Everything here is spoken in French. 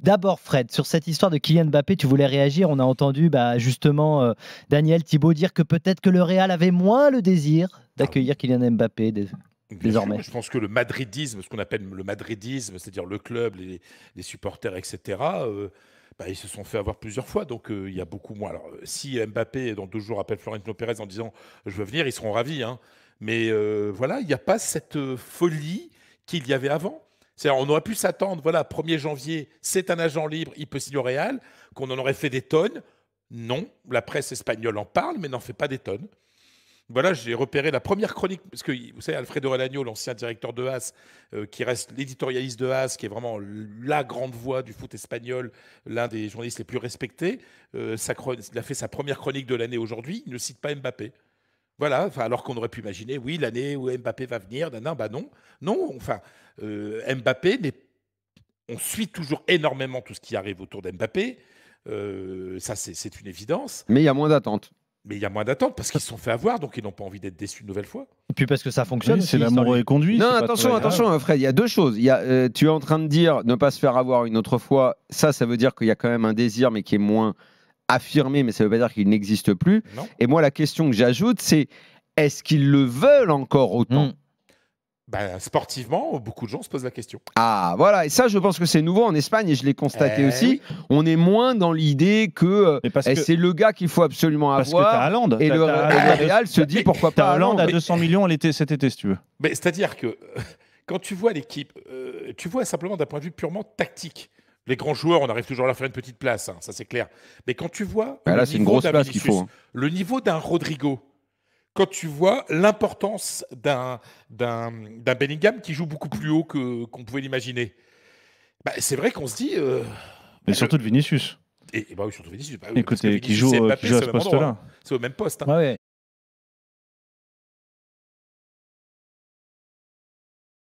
D'abord, Fred, sur cette histoire de Kylian Mbappé, tu voulais réagir. On a entendu justement Daniel Thibaut dire que peut-être que le Real avait moins le désir d'accueillir Kylian Mbappé désormais. Sûr, je pense que le madridisme, ce qu'on appelle le madridisme, c'est-à-dire le club, les supporters, etc., ils se sont fait avoir plusieurs fois. Donc il y a beaucoup moins. Alors, si Mbappé, dans 2 jours, appelle Florentino Pérez en disant je veux venir, ils seront ravis. Hein. Mais voilà, il n'y a pas cette folie qu'il y avait avant. On aurait pu s'attendre, voilà, 1er janvier, c'est un agent libre, il peut signer au Real, qu'on en aurait fait des tonnes. Non, la presse espagnole en parle, mais n'en fait pas des tonnes. Voilà, j'ai repéré la première chronique, parce que vous savez, Alfredo Relagno, l'ancien directeur de AS, qui reste l'éditorialiste de AS, qui est vraiment la grande voix du foot espagnol, l'un des journalistes les plus respectés, il a fait sa première chronique de l'année aujourd'hui, il ne cite pas Mbappé. Voilà, alors qu'on aurait pu imaginer, oui, l'année où Mbappé va venir, non. Non, Mbappé, on suit toujours énormément tout ce qui arrive autour d'Mbappé, ça c'est une évidence. Mais il y a moins d'attente. Mais il y a moins d'attente parce qu'ils se sont fait avoir, donc ils n'ont pas envie d'être déçus une nouvelle fois. Et puis parce que ça fonctionne. Oui, c'est l'amour et conduit. Non, attention, Fred, il y a 2 choses. Tu es en train de dire ne pas se faire avoir une autre fois. Ça veut dire qu'il y a quand même un désir, mais qui est moins affirmé, mais ça ne veut pas dire qu'il n'existe plus. Non. Et moi, la question que j'ajoute, c'est est-ce qu'ils le veulent encore autant Sportivement, beaucoup de gens se posent la question. Ah, voilà. Et ça, je pense que c'est nouveau en Espagne et je l'ai constaté aussi. Oui. On est moins dans l'idée que c'est le gars qu'il faut absolument avoir. Parce que t'as Haaland. Et le Real se dit pourquoi pas Haaland à 200 millions cet été, si tu veux. Mais c'est-à-dire que quand tu vois l'équipe, tu vois simplement d'un point de vue purement tactique. Les grands joueurs, on arrive toujours à leur faire une petite place, hein, ça c'est clair. Mais quand tu vois là, c'est une grosse place qu'il faut. Le niveau d'un Rodrigo, quand tu vois l'importance d'un Bellingham qui joue beaucoup plus haut qu'on pouvait l'imaginer, c'est vrai qu'on se dit... Mais surtout de Vinicius. Et oui, surtout Vinicius. Écoutez, qui joue à ce poste-là. C'est au même poste. Hein. Ouais.